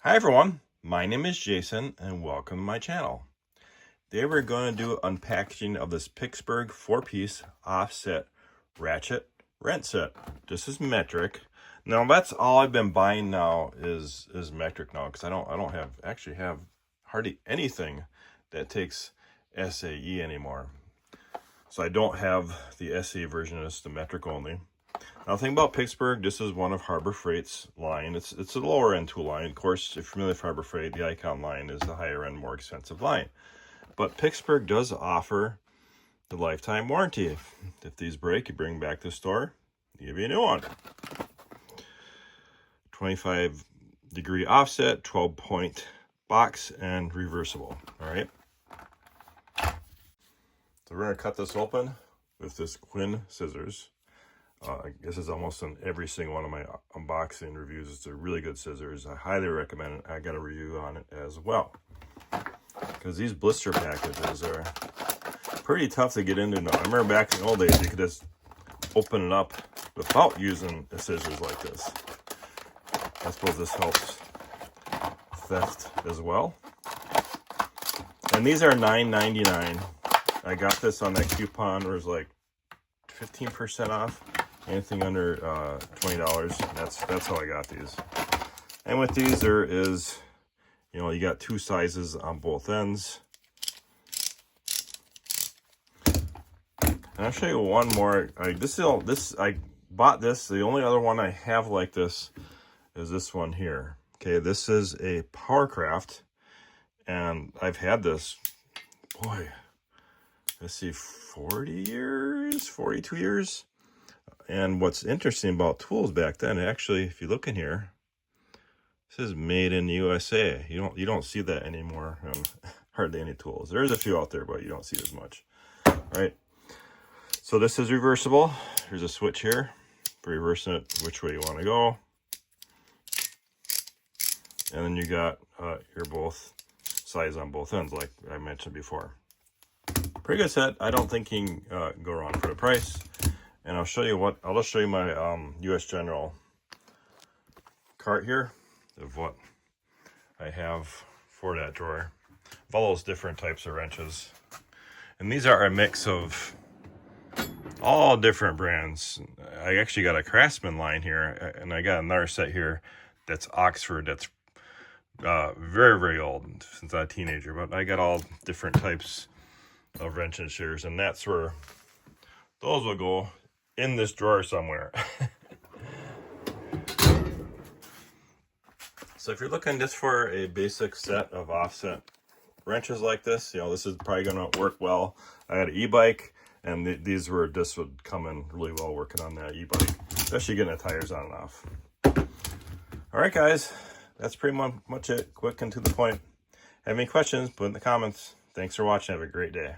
Hi everyone, my name is Jason and welcome to my channel. Today we're going to do unpackaging of this PITTSBURGH 4-piece offset ratchet wrench set. This is metric. Now that's all I've been buying now is metric now, because I don't have hardly anything that takes SAE anymore. So I don't have the SAE version, it's the metric only. Now, the thing about PITTSBURGH, this is one of Harbor Freight's line. It's a lower end tool line. Of course, if you're familiar with Harbor Freight, the Icon line is the higher end, more expensive line. But PITTSBURGH does offer the lifetime warranty. If these break, you bring back to the store, they give you a new one. 25-degree offset, 12-point box, and reversible. All right. So we're going to cut this open with this Quinn scissors. This is almost in every single one of my unboxing reviews. It's a really good scissors. I highly recommend it. I got a review on it as well, because these blister packages are pretty tough to get into now. I remember back in the old days, you could just open it up without using the scissors like this. I suppose this helps theft as well. And these are $9.99. I got this on that coupon where it was like 15% off. Anything under $20, that's how I got these. And with these, there is, you got two sizes on both ends. And I'll show you one more. I bought this. The only other one I have like this is this one here. Okay, this is a Powercraft, and I've had this, boy, let's see, 42 years. And what's interesting about tools back then, actually, if you look in here, this is made in the USA. You don't see that anymore on hardly any tools. There's a few out there, but you don't see as much. All right. So this is reversible. There's a switch here for reversing it which way you want to go. And then you got your both sides on both ends, like I mentioned before. Pretty good set. I don't think you can go wrong for the price. And I'll show you I'll just show you my US General cart here of what I have for that drawer. Of all those different types of wrenches. And these are a mix of all different brands. I actually got a Craftsman line here, and I got another set here that's Oxford, that's very, very old, since I'm a teenager. But I got all different types of wrench and shears, and that's where those will go, in this drawer somewhere. So if you're looking just for a basic set of offset wrenches like this, this is probably going to work well. I had an e-bike, and this would come in really well working on that e-bike, especially getting the tires on and off. All right, guys, that's pretty much it. Quick and to the point. Have any questions, put in the comments. Thanks for watching. Have a great day.